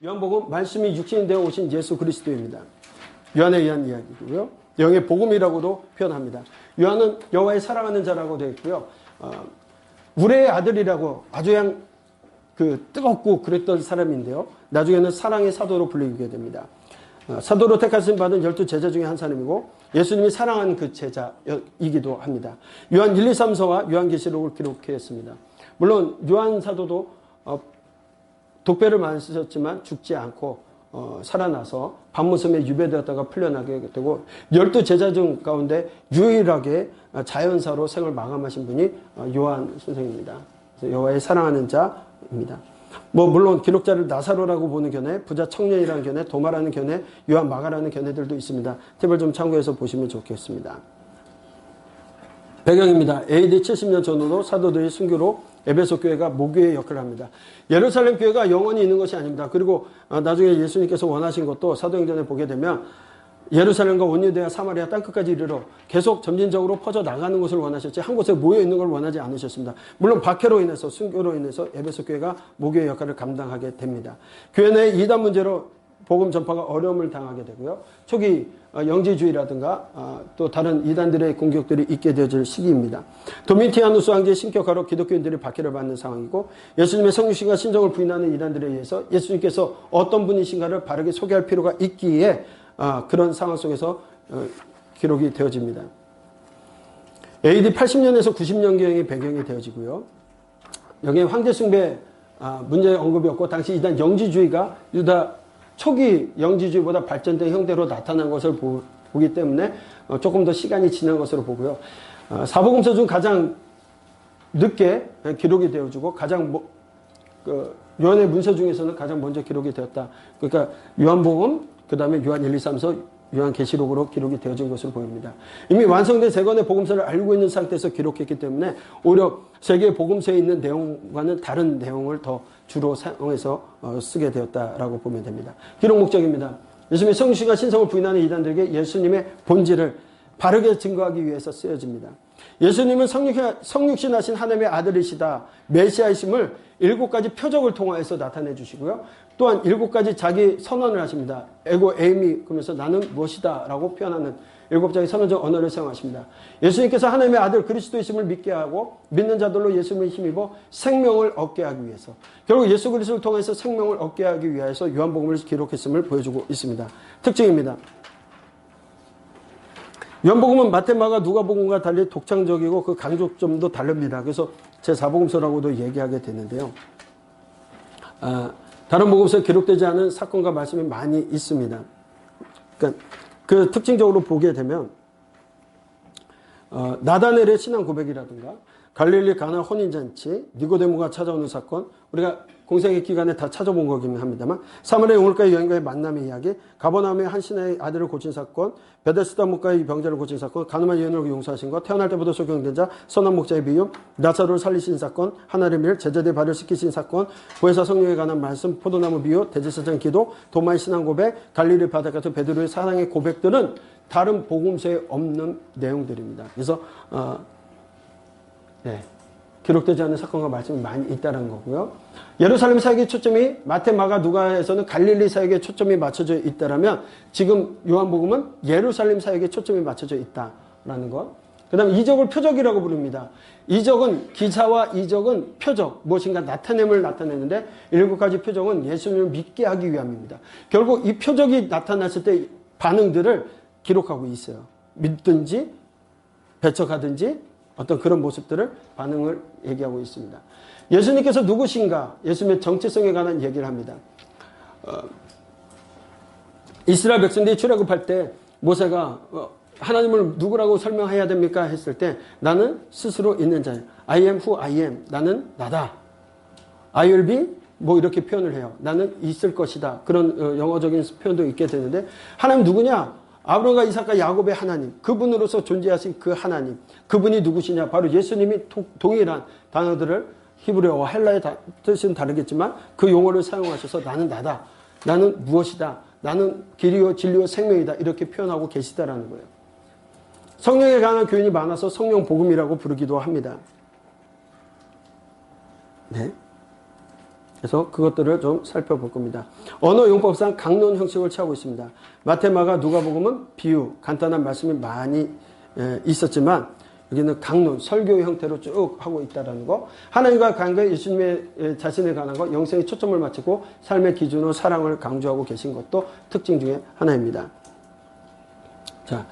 요한복음 말씀이 육신이 되어 오신 예수 그리스도입니다. 요한에 의한 이야기고요. 영의 복음이라고도 표현합니다. 요한은 여호와의 사랑하는 자라고 되어 있고요. 우레의 아들이라고 아주 그냥 뜨겁고 그랬던 사람인데요. 나중에는 사랑의 사도로 불리게 됩니다. 사도로 택하신 받은 12제자 중에 한 사람이고 예수님이 사랑한 그 제자이기도 합니다. 요한 1, 2, 3서와 요한계시록을 기록했습니다. 물론 요한 사도도 독배를 맞으셨지만 죽지 않고 살아나서 밤무섬에 유배되었다가 풀려나게 되고 12제자 중 가운데 유일하게 자연사로 생을 마감하신 분이 요한 선생입니다. 여호와의 사랑하는 자입니다. 물론 기록자를 나사로라고 보는 견해, 부자 청년이라는 견해, 도마라는 견해, 요한 마가라는 견해들도 있습니다. 팁을 좀 참고해서 보시면 좋겠습니다. 배경입니다. AD 70년 전후로 사도들이 순교로 에베소 교회가 모교의 역할을 합니다. 예루살렘 교회가 영원히 있는 것이 아닙니다. 그리고 나중에 예수님께서 원하신 것도 사도행전에 보게 되면 예루살렘과 온 유대와 사마리아 땅끝까지 이르러 계속 점진적으로 퍼져 나가는 것을 원하셨지 한 곳에 모여 있는 걸 원하지 않으셨습니다. 물론 박해로 인해서 순교로 인해서 에베소 교회가 모교의 역할을 감당하게 됩니다. 교회 내 이단 문제로 복음 전파가 어려움을 당하게 되고요. 초기 영지주의라든가 또 다른 이단들의 공격들이 있게 되어질 시기입니다. 도미티아누스 황제의 신격화로 기독교인들이 박해를 받는 상황이고 예수님의 성육신과 신정을 부인하는 이단들에 의해서 예수님께서 어떤 분이신가를 바르게 소개할 필요가 있기에 그런 상황 속에서 기록이 되어집니다. AD 80년에서 90년경이 배경이 되어지고요. 여기에 황제 숭배 문제 언급이 없고 당시 이단 영지주의가 유다 초기 영지주의보다 발전된 형태로 나타난 것을 보기 때문에 조금 더 시간이 지난 것으로 보고요. 사복음서 중 가장 늦게 기록이 되어지고 가장 요한의 문서 중에서는 가장 먼저 기록이 되었다. 그러니까 요한복음, 그 다음에 요한 1, 2, 3서, 요한계시록으로 기록이 되어진 것으로 보입니다. 이미 완성된 세 권의 복음서를 알고 있는 상태에서 기록했기 때문에 오히려 세 개의 복음서에 있는 내용과는 다른 내용을 더 주로 사용해서 쓰게 되었다라고 보면 됩니다. 기록 목적입니다. 예수님의 성육신과 신성을 부인하는 이단들에게 예수님의 본질을 바르게 증거하기 위해서 쓰여집니다. 예수님은 성육신하신 하나님의 아들이시다, 메시아이심을 7가지 표적을 통하여서 나타내 주시고요. 또한 7가지 자기 선언을 하십니다. 에고 에이미 그러면서 나는 무엇이다 라고 표현하는 7가지 선언적 언어를 사용하십니다. 예수님께서 하나님의 아들 그리스도이심을 믿게 하고 믿는 자들로 예수님을 힘입어 생명을 얻게 하기 위해서, 결국 예수 그리스도를 통해서 생명을 얻게 하기 위해서 요한복음을 기록했음을 보여주고 있습니다. 특징입니다. 요한복음은 마태, 마가, 누가복음과 달리 독창적이고 그 강조점도 다릅니다. 그래서 제4복음서라고도 얘기하게 되는데요. 다른 복음서에 기록되지 않은 사건과 말씀이 많이 있습니다. 그러니까 그 특징적으로 보게 되면 나다넬의 신앙 고백이라든가 갈릴리 가나 혼인잔치, 니고데모가 찾아오는 사건, 우리가 공생의 기간에 다 찾아본 거긴 합니다만, 사마리아 용을가의 여인과의 만남의 이야기, 가버나움의 한 신하의 아들을 고친 사건, 베데스다 목가의 병자를 고친 사건, 가늠한 여인을 용서하신 것, 태어날 때부터 소경된 자, 선한 목자의 비유, 나사로를 살리신 사건, 하나님의 일, 제자들의 발을 씻기신 사건, 보혜사 성령에 관한 말씀, 포도나무 비유, 대제사장 기도, 도마의 신앙 고백, 갈릴리 바다 같은 베드로의 사랑의 고백들은 다른 복음서에 없는 내용들입니다. 그래서 기록되지 않은 사건과 말씀이 많이 있다는 거고요. 예루살렘 사역의 초점이 마태, 마가, 누가에서는 갈릴리 사역에 초점이 맞춰져 있다라면 지금 요한복음은 예루살렘 사역에 초점이 맞춰져 있다라는 것. 그 다음에 이적을 표적이라고 부릅니다. 이적은, 기사와 이적은 표적, 무엇인가 나타냄을 나타내는데 7가지 표적은 예수님을 믿게 하기 위함입니다. 결국 이 표적이 나타났을 때 반응들을 기록하고 있어요. 믿든지 배척하든지 어떤 그런 모습들을 반응을 얘기하고 있습니다. 예수님께서 누구신가? 예수님의 정체성에 관한 얘기를 합니다. 이스라엘 백성들이 출애굽할 때 모세가 하나님을 누구라고 설명해야 됩니까? 했을 때 나는 스스로 있는 자예요. I am who I am. 나는 나다. I will be 뭐 이렇게 표현을 해요. 나는 있을 것이다. 그런 영어적인 표현도 있게 되는데 하나님 누구냐? 아브라함과 이삭과 야곱의 하나님, 그분으로서 존재하신 그 하나님, 그분이 누구시냐? 바로 예수님이 동일한 단어들을 히브리어와 헬라의 뜻은 다르겠지만 그 용어를 사용하셔서 나는 나다, 나는 무엇이다, 나는 길이요 진리요 생명이다 이렇게 표현하고 계시다라는 거예요. 성령에 관한 교훈이 많아서 성령 복음이라고 부르기도 합니다. 네. 그래서 그것들을 좀 살펴볼 겁니다. 언어 용법상 강론 형식을 취하고 있습니다. 마태, 마가, 누가복음은 비유, 간단한 말씀이 많이 있었지만 여기는 강론, 설교 형태로 쭉 하고 있다는 거. 하나님과 관계, 예수님의 자신에 관한 거, 영생에 초점을 맞추고 삶의 기준으로 사랑을 강조하고 계신 것도 특징 중에 하나입니다. 자,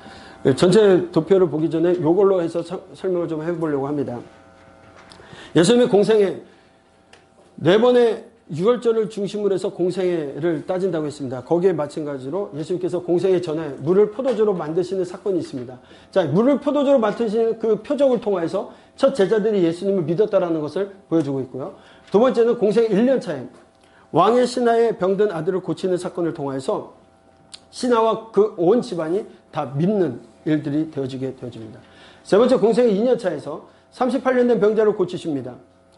전체 도표를 보기 전에 이걸로 해서 설명을 좀 해보려고 합니다. 예수님의 공생애, 4번의 유월절을 중심으로 해서 공생애를 따진다고 했습니다. 거기에 마찬가지로 예수님께서 공생애 전에 물을 포도주로 만드시는 사건이 있습니다. 자, 물을 포도주로 만드시는 그 표적을 통해서 첫 제자들이 예수님을 믿었다라는 것을 보여주고 있고요. 두 번째는 공생애 1년 차에 왕의 신하의 병든 아들을 고치는 사건을 통해서 신하와 그 온 집안이 다 믿는 일들이 되어지게 되어집니다. 세 번째 공생애 2년 차에서 38년 된 병자를 고치십니다.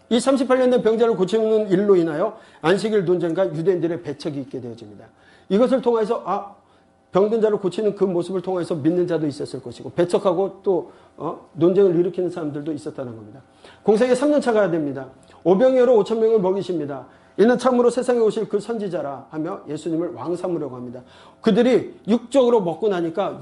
이 38년 된 병자를 고치는 일로 인하여 안식일 논쟁과 유대인들의 배척이 있게 되어집니다. 이것을 통해서 병든 자를 고치는 그 모습을 통해서 믿는 자도 있었을 것이고 배척하고 또 논쟁을 일으키는 사람들도 있었다는 겁니다. 공생애 3년 차가 됩니다. 오병이어로 5,000명을 먹이십니다. 이는 참으로 세상에 오실 그 선지자라 하며 예수님을 왕 삼으려고 합니다. 그들이 육적으로 먹고 나니까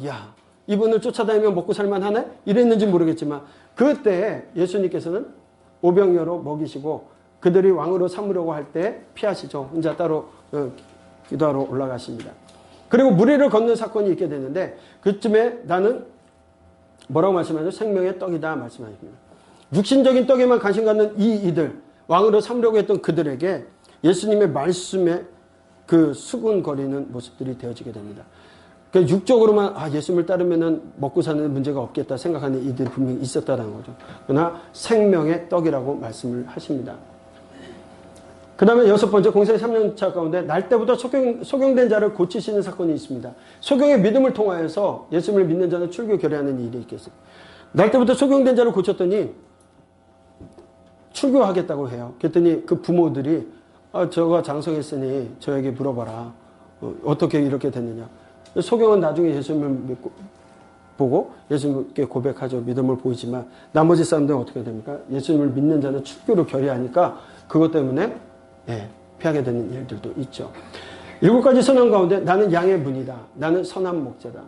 이분을 쫓아다니면 먹고 살만하네? 이랬는지 모르겠지만 그때 예수님께서는 오병이어로 먹이시고 그들이 왕으로 삼으려고 할 때 피하시죠. 혼자 따로 기도하러 올라가십니다. 그리고 무리를 걷는 사건이 있게 되는데 그쯤에 나는 뭐라고 말씀하죠? 생명의 떡이다 말씀하십니다. 육신적인 떡에만 관심 갖는 이들 왕으로 삼으려고 했던 그들에게 예수님의 말씀에 그 수군거리는 모습들이 되어지게 됩니다. 육적으로만 예수님을 따르면은 먹고 사는 문제가 없겠다 생각하는 이들이 분명히 있었다는 거죠. 그러나 생명의 떡이라고 말씀을 하십니다. 그 다음에 6번째 공생애 3년차 가운데 날 때부터 소경된 자를 고치시는 사건이 있습니다. 소경의 믿음을 통하여서 예수님을 믿는 자는 출교 결의하는 일이 있겠어요. 날 때부터 소경된 자를 고쳤더니 출교하겠다고 해요. 그랬더니 그 부모들이 저가 장성했으니 저에게 물어봐라. 어떻게 이렇게 됐느냐. 소경은 나중에 예수님을 보고 예수님께 고백하죠. 믿음을 보이지만 나머지 사람들은 어떻게 됩니까? 예수님을 믿는 자는 출교를 결의하니까 그것 때문에 피하게 되는 일들도 있죠. 7가지 선언 가운데 나는 양의 문이다. 나는 선한 목자다.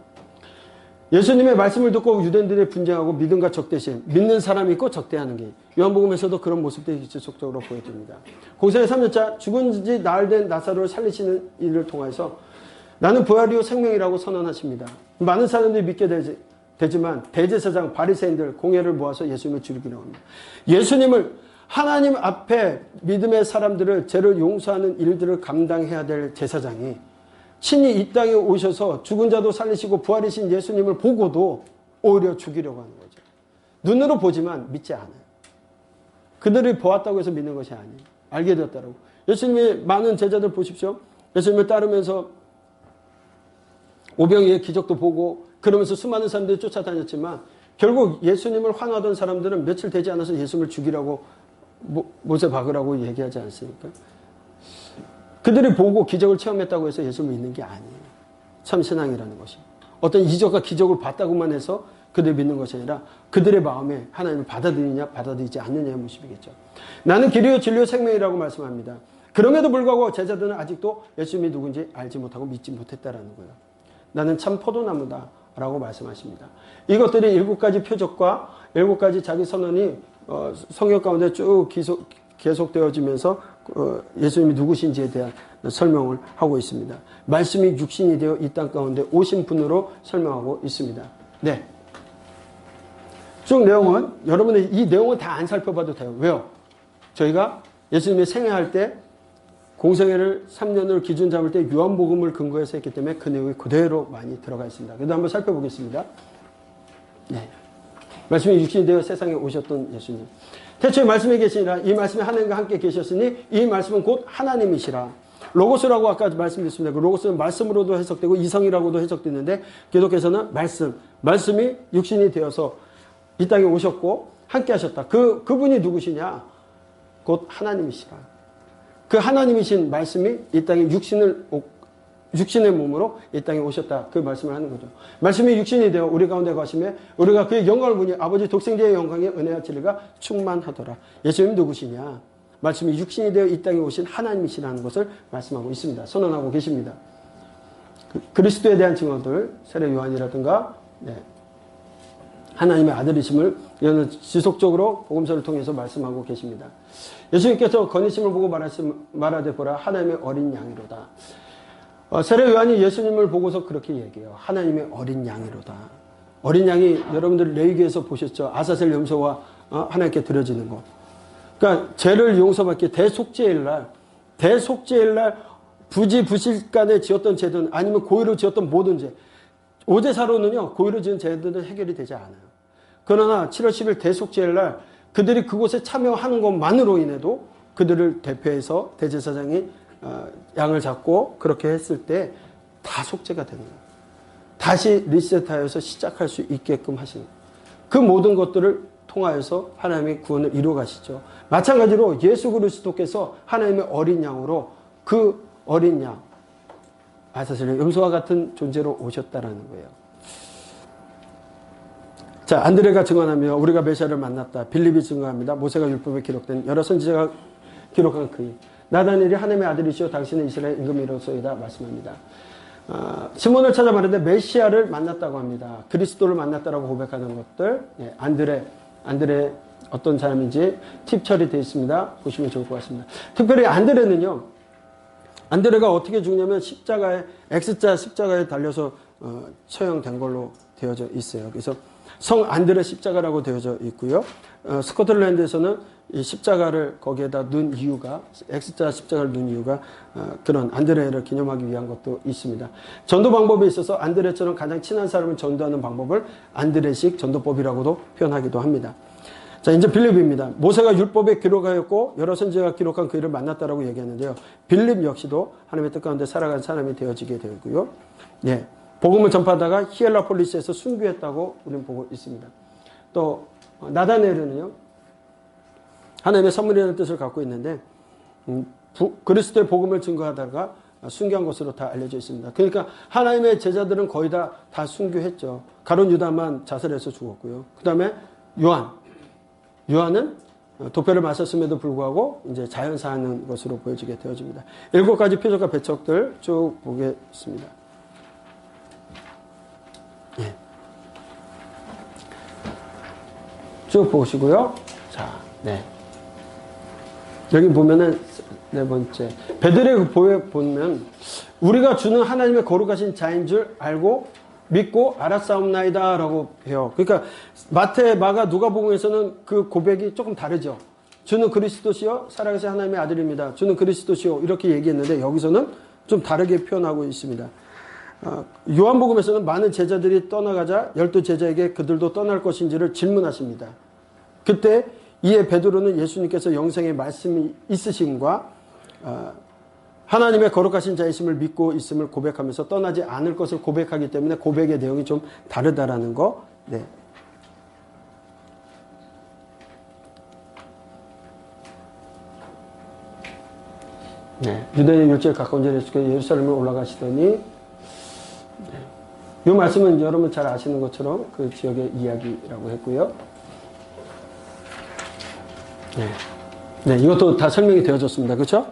예수님의 말씀을 듣고 유대인들의 분쟁하고 믿음과 적대심, 믿는 사람이 있고 적대하는 게 요한복음에서도 그런 모습들이 지속적으로 보여집니다. 공생애 3년차 죽은 지 나흘 된 나사로를 살리시는 일을 통해서 나는 부활이요 생명이라고 선언하십니다. 많은 사람들이 믿게 되지만 대제사장 바리새인들 공회를 모아서 예수님을 죽이려고 합니다. 예수님을 하나님 앞에 믿음의 사람들을 죄를 용서하는 일들을 감당해야 될 제사장이 친히 이 땅에 오셔서 죽은 자도 살리시고 부활이신 예수님을 보고도 오히려 죽이려고 하는 거죠. 눈으로 보지만 믿지 않아요. 그들이 보았다고 해서 믿는 것이 아니에요. 알게 되었다고. 예수님의 많은 제자들 보십시오. 예수님을 따르면서 오병이의 기적도 보고 그러면서 수많은 사람들이 쫓아다녔지만 결국 예수님을 환호하던 사람들은 며칠 되지 않아서 예수님을 죽이라고 못에 박으라고 얘기하지 않습니까? 그들이 보고 기적을 체험했다고 해서 예수님을 믿는 게 아니에요. 참 신앙이라는 것이. 어떤 이적과 기적을 봤다고만 해서 그들이 믿는 것이 아니라 그들의 마음에 하나님을 받아들이냐 받아들이지 않느냐의 모습이겠죠. 나는 길이요 진리요 생명이라고 말씀합니다. 그럼에도 불구하고 제자들은 아직도 예수님이 누군지 알지 못하고 믿지 못했다라는 거예요. 나는 참 포도나무다 라고 말씀하십니다. 이것들이 7가지 표적과 7가지 자기 선언이 성경 가운데 쭉 계속되어지면서 예수님이 누구신지에 대한 설명을 하고 있습니다. 말씀이 육신이 되어 이 땅 가운데 오신 분으로 설명하고 있습니다. 네. 쭉 내용은 여러분의 이 내용은 다 안 살펴봐도 돼요. 왜요? 저희가 예수님이 생애할 때 공생애를 3년을 기준 잡을 때 요한복음을 근거해서 했기 때문에 그 내용이 그대로 많이 들어가 있습니다. 그래도 한번 살펴보겠습니다. 네. 말씀이 육신이 되어 세상에 오셨던 예수님. 태초에 말씀이 계시니라 이 말씀이 하나님과 함께 계셨으니 이 말씀은 곧 하나님이시라. 로고스라고 아까 말씀드렸습니다. 그 로고스는 말씀으로도 해석되고 이성이라고도 해석되는데 기독교에서는 말씀이 육신이 되어서 이 땅에 오셨고 함께 하셨다. 그분이 누구시냐? 곧 하나님이시라. 그 하나님이신 말씀이 이 땅에 육신의 몸으로 이 땅에 오셨다. 그 말씀을 하는 거죠. 말씀이 육신이 되어 우리 가운데 가시며 우리가 그의 영광을 보니 아버지 독생자의 영광에 은혜와 진리가 충만하더라. 예수님 누구시냐? 말씀이 육신이 되어 이 땅에 오신 하나님이시라는 것을 말씀하고 있습니다. 선언하고 계십니다. 그리스도에 대한 증언들, 세례 요한이라든가 하나님의 아들이심을 이는 지속적으로 복음서를 통해서 말씀하고 계십니다. 예수님께서 건의심을 보고 말하되 보라 하나님의 어린 양이로다. 세례 요한이 예수님을 보고서 그렇게 얘기해요. 하나님의 어린 양이로다. 어린 양이 여러분들 레위기에서 보셨죠. 아사셀 염소와 하나님께 드려지는 것. 그러니까 죄를 용서받기 대속죄일 날 부지부실간에 지었던 죄든 아니면 고의로 지었던 모든 죄. 오제사로는요 고의로 지은 죄들은 해결이 되지 않아요. 그러나 7월 10일 대속죄일 날 그들이 그곳에 참여하는 것만으로 인해도 그들을 대표해서 대제사장이 양을 잡고 그렇게 했을 때 다 속죄가 되는 거예요. 다시 리셋하여서 시작할 수 있게끔 하시는 거예요. 그 모든 것들을 통하여서 하나님의 구원을 이루어 가시죠. 마찬가지로 예수 그리스도께서 하나님의 어린 양으로 그 어린 양 사실 염소와 같은 존재로 오셨다라는 거예요. 자, 안드레가 증언하며 우리가 메시아를 만났다. 빌립이 증언합니다. 모세가 율법에 기록된 여러 선지자가 기록한 그이 나다니엘이 하나님의 아들이시오 당신은 이스라엘 임금이로소이다 말씀합니다. 시몬을 찾아 말하는데 메시아를 만났다고 합니다. 그리스도를 만났다라고 고백하는 것들 안드레 어떤 사람인지 팁 처리되어 있습니다. 보시면 좋을 것 같습니다. 특별히 안드레가 어떻게 죽냐면 X자 십자가에 달려서 처형된 걸로 되어져 있어요. 그래서 성 안드레 십자가라고 되어져 있고요. 스코틀랜드에서는 이 십자가를 거기에다 넣은 이유가 X자 십자가를 넣은 이유가 그런 안드레를 기념하기 위한 것도 있습니다. 전도 방법에 있어서 안드레처럼 가장 친한 사람을 전도하는 방법을 안드레식 전도법이라고도 표현하기도 합니다. 자, 이제 빌립입니다. 모세가 율법에 기록하였고 여러 선지자가 기록한 그 일을 만났다라고 얘기하는데요. 빌립 역시도 하나님의 뜻 가운데 살아간 사람이 되어지게 되고요. 복음을 전파하다가 히엘라폴리스에서 순교했다고 우리는 보고 있습니다. 또 나다니엘은요. 하나님의 선물이라는 뜻을 갖고 있는데 그리스도의 복음을 증거하다가 순교한 것으로 다 알려져 있습니다. 그러니까 하나님의 제자들은 거의 다 순교했죠. 가룟 유다만 자살해서 죽었고요. 그 다음에 요한은 도표를 마셨음에도 불구하고 이제 자연사하는 것으로 보여지게 되어집니다. 7가지 표적과 배척들 쭉 보겠습니다. 쭉 보시고요. 자, 여기 보면은 4번째. 베드로의 보에 보면 우리가 주는 하나님의 거룩하신 자인 줄 알고 믿고 알았사옵나이다 라고 해요. 그러니까 마태, 마가, 누가복음에서는 그 고백이 조금 다르죠. 주는 그리스도시요 살아계신 하나님의 아들입니다. 주는 그리스도시요 이렇게 얘기했는데 여기서는 좀 다르게 표현하고 있습니다. 요한복음에서는 많은 제자들이 떠나가자 12제자에게 그들도 떠날 것인지를 질문하십니다. 그때 이에 베드로는 예수님께서 영생의 말씀이 있으심과 하나님의 거룩하신 자이심을 믿고 있음을 고백하면서 떠나지 않을 것을 고백하기 때문에 고백의 내용이 좀 다르다라는 거. 유대인 율제에 가까운 전에 예수께서 예루살렘을 올라가시더니 이 말씀은 여러분 잘 아시는 것처럼 그 지역의 이야기라고 했고요. 이것도 다 설명이 되어졌습니다. 그렇죠?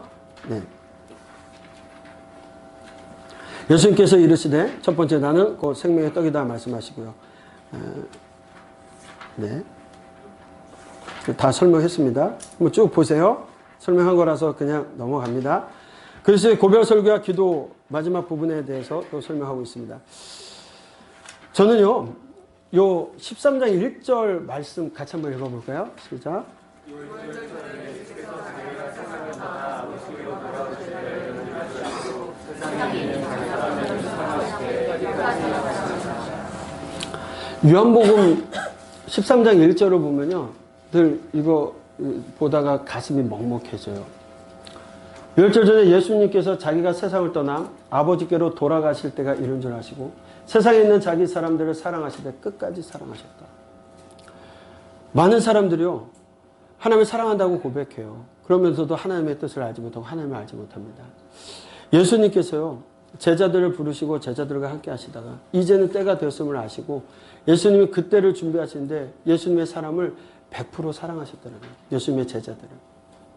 예수님께서 이르시되 첫 번째 나는 곧 생명의 떡이다 말씀하시고요. 다 설명했습니다. 한번 쭉 보세요. 설명한 거라서 그냥 넘어갑니다. 그리스도의 고별 설교와 기도 마지막 부분에 대해서 또 설명하고 있습니다. 저는요, 요 13장 1절 말씀 같이 한번 읽어볼까요? 시작. 요한복음 13장 1절을 보면요, 늘 이거 보다가 가슴이 먹먹해져요. 10절 전에 예수님께서 자기가 세상을 떠나 아버지께로 돌아가실 때가 이른 줄 아시고 세상에 있는 자기 사람들을 사랑하시되 끝까지 사랑하셨다. 많은 사람들이요, 하나님을 사랑한다고 고백해요. 그러면서도 하나님의 뜻을 알지 못하고 하나님을 알지 못합니다. 예수님께서요, 제자들을 부르시고 제자들과 함께 하시다가 이제는 때가 되었음을 아시고 예수님이 그때를 준비하시는데 예수님의 사람을 100% 사랑하셨다는 거예요. 예수님의 제자들을.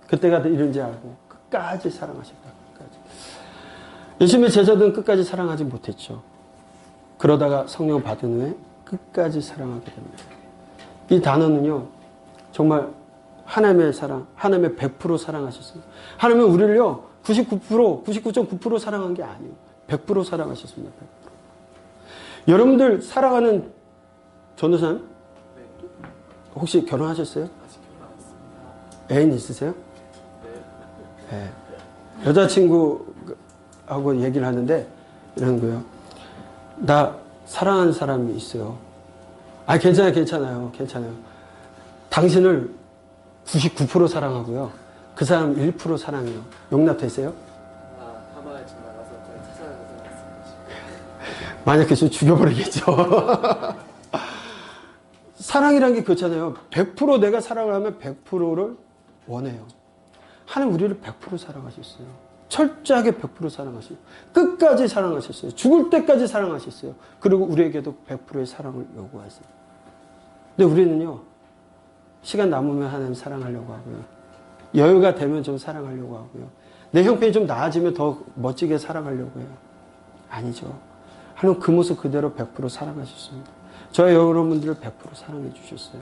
그때가 이른지 알고 끝까지 사랑하셨다. 끝까지. 예수님의 제자들은 끝까지 사랑하지 못했죠. 그러다가 성령 받은 후에 끝까지 사랑하게 됩니다. 이 단어는요, 정말 하나님의 사랑, 하나님의 100% 사랑하셨습니다. 하나님은 우리를요, 99%, 99.9% 사랑한 게 아니에요. 100% 사랑하셨습니다. 100%. 여러분들 사랑하는 전도사님? 혹시 결혼하셨어요? 아직 결혼 안 했습니다. 애인 있으세요? 네. 여자친구하고 얘기를 하는데 이러는 거예요. 나 사랑하는 사람이 있어요. 아, 괜찮아요. 당신을 99% 사랑하고요. 그 사람 1% 사랑해요. 용납되세요? 하마에 좀 나가서 잘 찾아가서 말씀하시고. 만약 그랬으면 죽여버리겠죠. 사랑이란 게 그렇잖아요. 100% 내가 사랑을 하면 100%를 원해요. 하나님 우리를 100% 사랑하셨어요. 철저하게 100% 사랑하셨어요. 끝까지 사랑하셨어요. 죽을 때까지 사랑하셨어요. 그리고 우리에게도 100%의 사랑을 요구하세요. 근데 우리는요, 시간 남으면 하나님 사랑하려고 하고요. 여유가 되면 좀 사랑하려고 하고요. 내 형편이 좀 나아지면 더 멋지게 사랑하려고 해요. 아니죠. 하나님 그 모습 그대로 100% 사랑하셨습니다. 저와 여러분들을 100% 사랑해 주셨어요.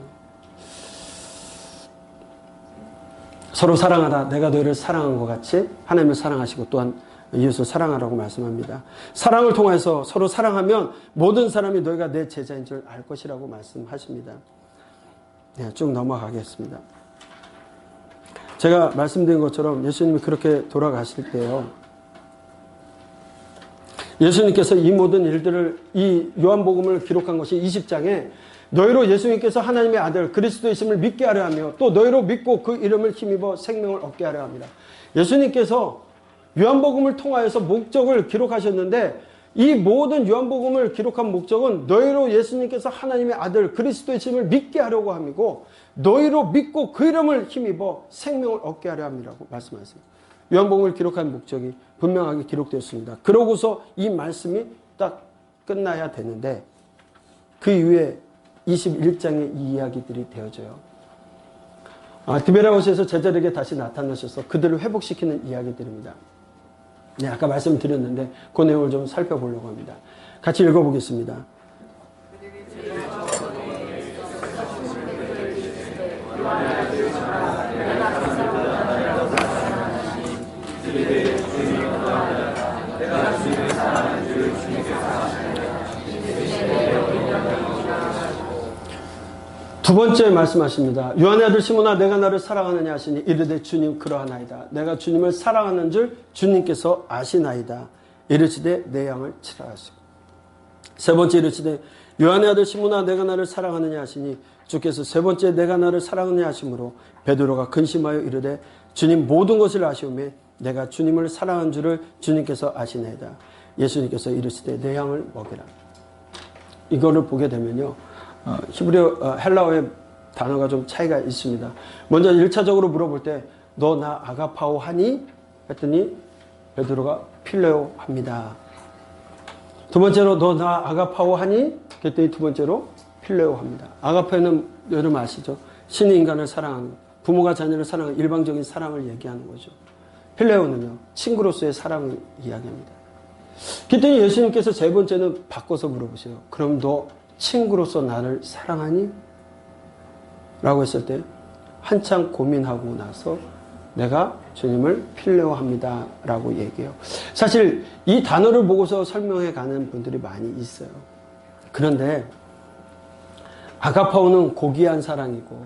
서로 사랑하다. 내가 너희를 사랑한 것 같이 하나님을 사랑하시고 또한 이웃을 사랑하라고 말씀합니다. 사랑을 통해서 서로 사랑하면 모든 사람이 너희가 내 제자인 줄 알 것이라고 말씀하십니다. 네, 쭉 넘어가겠습니다. 제가 말씀드린 것처럼 예수님이 그렇게 돌아가실 때요, 예수님께서 이 모든 일들을, 이 요한복음을 기록한 것이 20장에 너희로 예수님께서 하나님의 아들 그리스도이심을 믿게 하려 하며 또 너희로 믿고 그 이름을 힘입어 생명을 얻게 하려 합니다. 예수님께서 요한복음을 통하여서 목적을 기록하셨는데 이 모든 요한복음을 기록한 목적은 너희로 예수님께서 하나님의 아들 그리스도이심을 믿게 하려고 함이고 너희로 믿고 그 이름을 힘입어 생명을 얻게 하려 함이라고 말씀하셨습니다. 요한복음을 기록한 목적이 분명하게 기록되었습니다. 그러고서 이 말씀이 딱 끝나야 되는데 그 이후에 21장의 이 이야기들이 되어져요. 디베라호스에서 제자들에게 다시 나타나셔서 그들을 회복시키는 이야기들입니다. 네, 아까 말씀드렸는데 그 내용을 좀 살펴보려고 합니다. 같이 읽어보겠습니다. 두 번째 말씀하십니다. 요한의 아들 시몬아 내가 나를 사랑하느냐 하시니 이르되 주님 그러하나이다. 내가 주님을 사랑하는 줄 주님께서 아시나이다. 이르시되 내 양을 치라 하시고 세 번째 이르시되 요한의 아들 시몬아 내가 나를 사랑하느냐 하시니 주께서 세 번째 내가 나를 사랑하느냐 하심으로 베드로가 근심하여 이르되 주님 모든 것을 아시오매 내가 주님을 사랑한 줄을 주님께서 아시나이다. 예수님께서 이르시되 내 양을 먹이라. 이거를 보게 되면요, 히브리어, 헬라어의 단어가 좀 차이가 있습니다. 먼저 1차적으로 물어볼 때 너 나 아가파오 하니? 했더니 베드로가 필레오 합니다. 두 번째로 너 나 아가파오 하니? 그랬더니 두 번째로 필레오 합니다. 아가파오는 여러분 아시죠? 신이 인간을 사랑하는 것, 부모가 자녀를 사랑하는 일방적인 사랑을 얘기하는 거죠. 필레오는요, 친구로서의 사랑을 이야기합니다. 그랬더니 예수님께서 세 번째는 바꿔서 물어보세요. 그럼 너 친구로서 나를 사랑하니? 라고 했을 때 한참 고민하고 나서 내가 주님을 필레오합니다 라고 얘기해요. 사실 이 단어를 보고서 설명해 가는 분들이 많이 있어요. 그런데 아가파오는 고귀한 사랑이고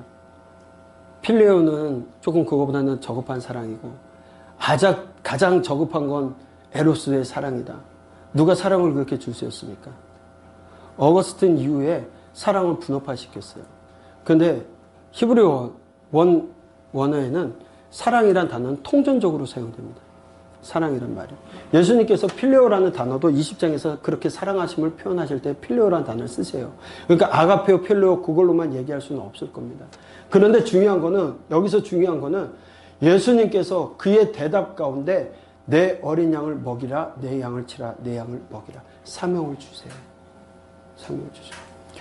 필레오는 조금 그거보다는 저급한 사랑이고 가장 저급한 건 에로스의 사랑이다. 누가 사랑을 그렇게 줄 수 있습니까? 어거스틴 이후에 사랑을 분업화시켰어요. 그런데 히브리어 원어에는 사랑이란 단어는 통전적으로 사용됩니다. 사랑이란 말이. 예수님께서 필레오라는 단어도 20장에서 그렇게 사랑하심을 표현하실 때 필레오라는 단어를 쓰세요. 그러니까 아가페오, 필레오 그걸로만 얘기할 수는 없을 겁니다. 그런데 여기서 중요한 거는 예수님께서 그의 대답 가운데 내 어린 양을 먹이라, 내 양을 치라, 내 양을 먹이라. 사명을 주세요. 사명을 주세요.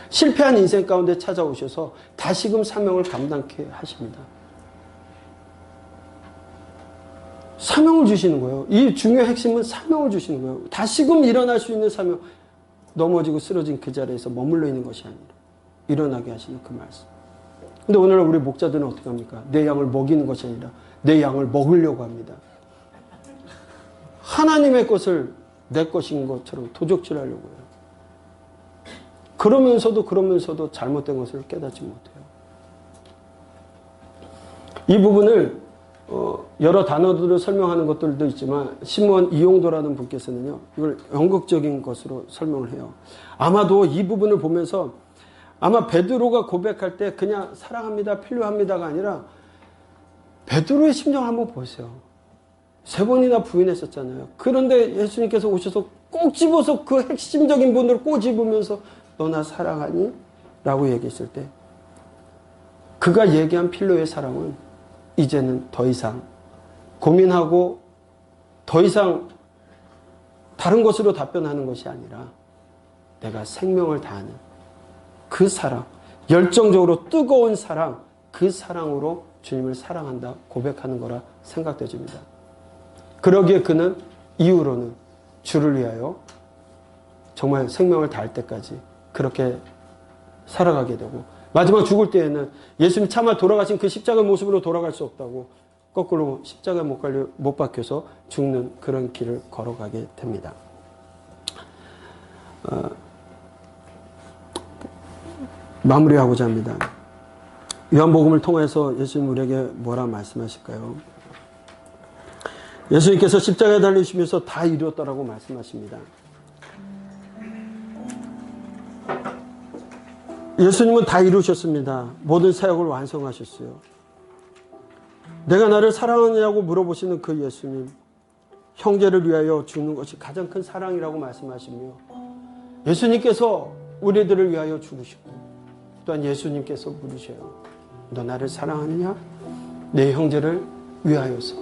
실패한 인생 가운데 찾아오셔서 다시금 사명을 감당케 하십니다. 사명을 주시는 거예요. 이 중요한 핵심은 사명을 주시는 거예요. 다시금 일어날 수 있는 사명. 넘어지고 쓰러진 그 자리에서 머물러 있는 것이 아니라 일어나게 하시는 그 말씀. 근데 오늘날 우리 목자들은 어떻게 합니까? 내 양을 먹이는 것이 아니라 내 양을 먹으려고 합니다. 하나님의 것을 내 것인 것처럼 도적질하려고 해요. 그러면서도 잘못된 것을 깨닫지 못해요. 이 부분을 여러 단어들을 설명하는 것들도 있지만 시몬 이용도라는 분께서는요, 이걸 연극적인 것으로 설명을 해요. 아마도 이 부분을 보면서 아마 베드로가 고백할 때 그냥 사랑합니다, 필요합니다가 아니라 베드로의 심정을 한번 보세요. 3번이나 부인했었잖아요. 그런데 예수님께서 오셔서 꼭 집어서 그 핵심적인 분들을 꼬집으면서 너 나 사랑하니? 라고 얘기했을 때 그가 얘기한 필로의 사랑은 이제는 더 이상 고민하고 더 이상 다른 것으로 답변하는 것이 아니라 내가 생명을 다하는 그 사랑, 열정적으로 뜨거운 사랑, 그 사랑으로 주님을 사랑한다 고백하는 거라 생각되집니다. 그러기에 그는 이후로는 주를 위하여 정말 생명을 다할 때까지 그렇게 살아가게 되고 마지막 죽을 때에는 예수님 차마 돌아가신 그 십자가 모습으로 돌아갈 수 없다고 거꾸로 십자가에 못 박혀서 죽는 그런 길을 걸어가게 됩니다. 마무리하고자 합니다. 요한복음을 통해서 예수님 우리에게 뭐라 말씀하실까요? 예수님께서 십자가에 달리시면서 다 이루었다라고 말씀하십니다. 예수님은 다 이루셨습니다. 모든 사역을 완성하셨어요. 내가 나를 사랑하느냐고 물어보시는 그 예수님, 형제를 위하여 죽는 것이 가장 큰 사랑이라고 말씀하시며 예수님께서 우리들을 위하여 죽으시고 또한 예수님께서 물으셔요. 너 나를 사랑하느냐? 내 형제를 위하여서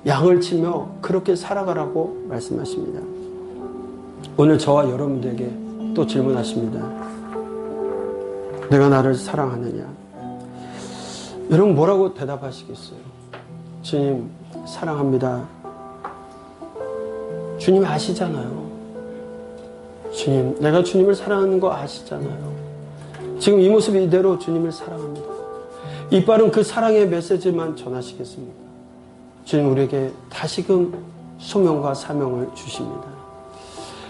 양을 치며 그렇게 살아가라고 말씀하십니다. 오늘 저와 여러분들에게 또 질문하십니다. 내가 나를 사랑하느냐? 여러분 뭐라고 대답하시겠어요? 주님 사랑합니다. 주님 아시잖아요. 주님, 내가 주님을 사랑하는 거 아시잖아요. 지금 이 모습 이대로 주님을 사랑합니다. 이빨은 그 사랑의 메시지만 전하시겠습니까? 주님 우리에게 다시금 소명과 사명을 주십니다.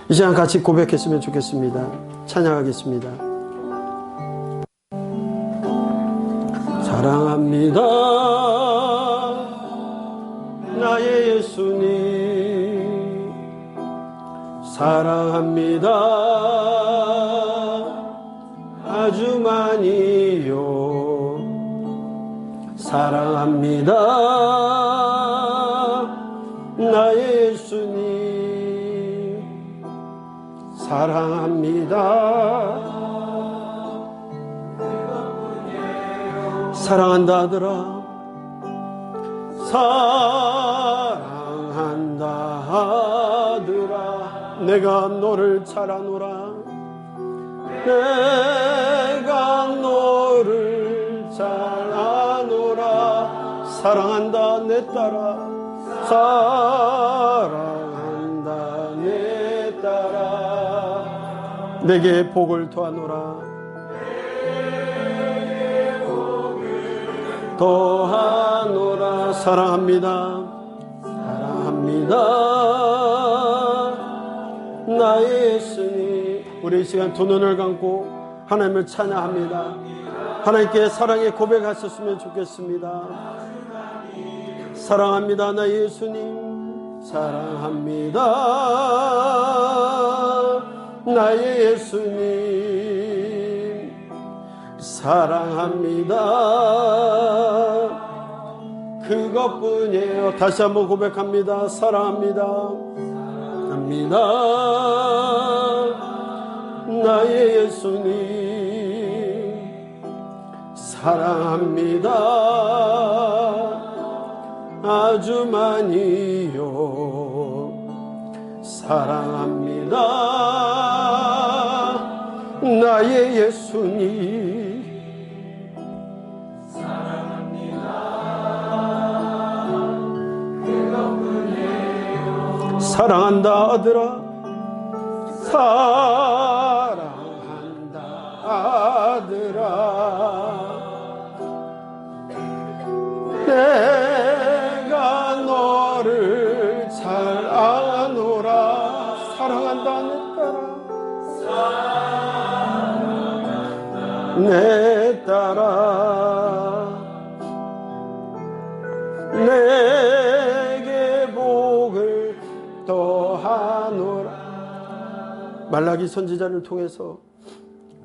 이 시간 같이 고백했으면 좋겠습니다. 찬양하겠습니다. 사랑합니다. 나의 예수님 사랑합니다. 아주 많이요. 사랑합니다. 나의 예수님 사랑합니다. 사랑한다 하더라. 사랑한다 하더라. 내가 너를 잘 아노라. 내가 너를 잘 아노라. 사랑한다 내 딸아. 사랑한다 내 딸아. 내게 복을 더하노라. 더하노라. 사랑합니다. 사랑합니다. 나의 예수님. 우리 이 시간 두 눈을 감고 하나님을 찬양합니다. 하나님께 사랑의 고백하셨으면 좋겠습니다. 사랑합니다. 나의 예수님 사랑합니다. 나의 예수님 사랑합니다. 그것뿐이에요. 다시 한번 고백합니다. 사랑합니다. 사랑합니다. 나의 예수님 사랑합니다. 아주 많이요. 사랑합니다. 나의 예수님 사랑합니다. 그것뿐이에요. 사랑한다 아들아, 사랑한다 아들아, 내가 너를 잘 아노라. 사랑한다 내 딸아, 내게 복을 더하노라. 말라기 선지자를 통해서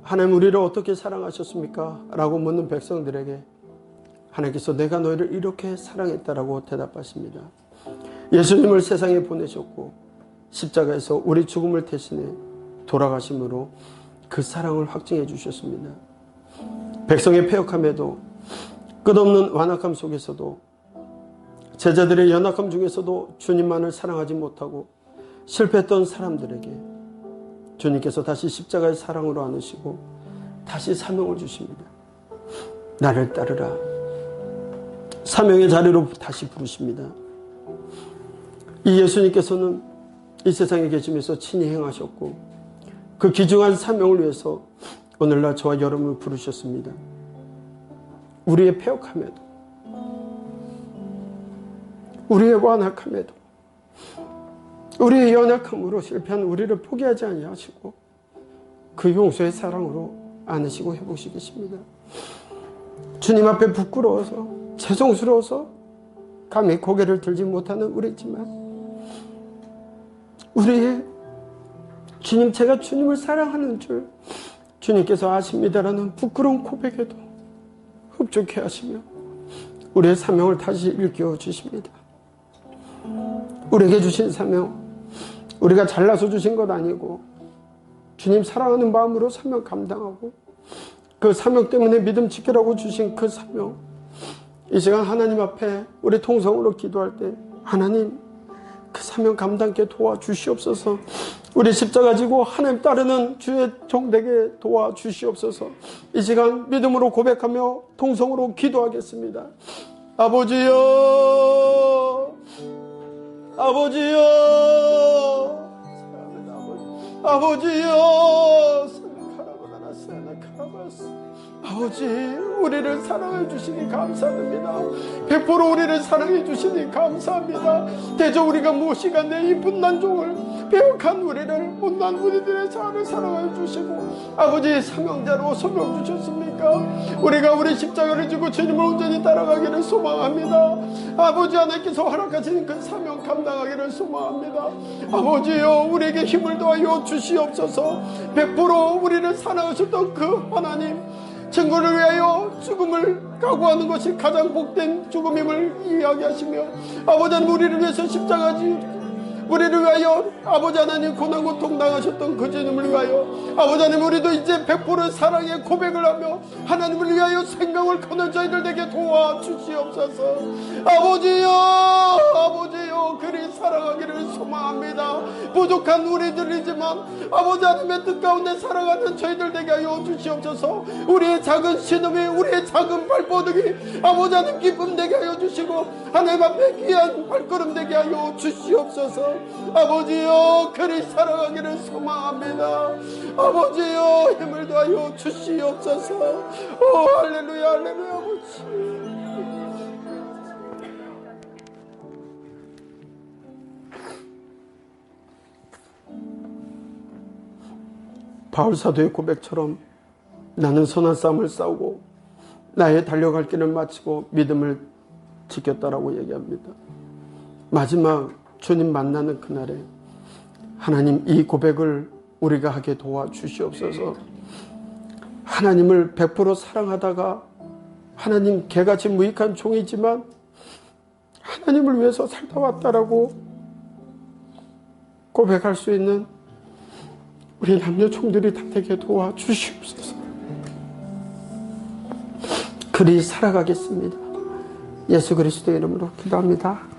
하나님 우리를 어떻게 사랑하셨습니까? 라고 묻는 백성들에게 하나님께서 내가 너희를 이렇게 사랑했다라고 대답하십니다. 예수님을 세상에 보내셨고 십자가에서 우리 죽음을 대신해 돌아가심으로 그 사랑을 확증해 주셨습니다. 백성의 패역함에도, 끝없는 완악함 속에서도, 제자들의 연약함 중에서도 주님만을 사랑하지 못하고 실패했던 사람들에게 주님께서 다시 십자가의 사랑으로 안으시고 다시 사명을 주십니다. 나를 따르라. 사명의 자리로 다시 부르십니다. 이 예수님께서는 이 세상에 계시면서 친히 행하셨고 그 귀중한 사명을 위해서 오늘날 저와 여러분을 부르셨습니다. 우리의 패역함에도, 우리의 완악함에도, 우리의 연약함으로 실패한 우리를 포기하지 아니하시고 그 용서의 사랑으로 안으시고 회복시키십니다. 주님 앞에 부끄러워서, 죄송스러워서 감히 고개를 들지 못하는 우리지만, 우리의 주님, 제가 주님을 사랑하는 줄 주님께서 아십니다라는 부끄러운 고백에도 흡족해 하시며 우리의 사명을 다시 일깨워 주십니다. 우리에게 주신 사명, 우리가 잘나서 주신 것 아니고 주님 사랑하는 마음으로 사명 감당하고 그 사명 때문에 믿음 지키라고 주신 그 사명, 이 시간 하나님 앞에 우리 통성으로 기도할 때 하나님 그 사명 감당케 도와주시옵소서. 우리 십자가 지고 하나님 따르는 주의 종되게 도와주시옵소서. 이 시간 믿음으로 고백하며 통성으로 기도하겠습니다. 아버지여, 아버지여, 아버지여, 아버지, 우리를 사랑해 주시니 감사합니다. 100% 우리를 사랑해 주시니 감사합니다. 대저 우리가 무엇이가 내 이 분난 종을, 배역한 우리를, 못난 우리들의 자아를 사랑해 주시고 아버지의 사명자로 소명 주셨습니까? 우리가 우리 십자가를 지고 주님을 온전히 따라가기를 소망합니다. 아버지 하나님께서 허락하신 그 사명 감당하기를 소망합니다. 아버지여, 우리에게 힘을 더하여 주시옵소서. 100% 우리를 사랑하셨던 그 하나님, 증거를 위하여 죽음을 각오하는 것이 가장 복된 죽음임을 이야기하시며 아버지 하나님, 우리를 위해서 십자가지 우리를 위하여 아버지 하나님 고난 고통 당하셨던 그 주님을 위하여 아버지 하나님, 우리도 이제 100% 사랑의 고백을 하며 하나님을 위하여 생명을 거는 저희들 되게 도와주시옵소서. 아버지여, 아버지여, 그리 사랑하기를 소망합니다. 부족한 우리들이지만 아버지 하나님의 뜻 가운데 살아가는 저희들 되게 하여 주시옵소서. 우리의 작은 신음이, 우리의 작은 발버둥이 아버지 하나님 기쁨 되게 하여 주시고 하나님 앞에 귀한 발걸음 되게 하여 주시옵소서. 아버지여, 그리 사랑하기를 소망합니다. 아버지여, 힘을 더하여 주시옵소서. 오 할렐루야, 할렐루야. 아버지, 바울 사도의 고백처럼 나는 선한 싸움을 싸우고 나의 달려갈 길을 마치고 믿음을 지켰다라고 얘기합니다. 마지막 주님 만나는 그날에 하나님, 이 고백을 우리가 하게 도와주시옵소서. 하나님을 100% 사랑하다가 하나님, 개같이 무익한 종이지만 하나님을 위해서 살다 왔다라고 고백할 수 있는 우리 남녀 총들이 다 되게 도와주시옵소서. 그리 살아가겠습니다. 예수 그리스도의 이름으로 기도합니다.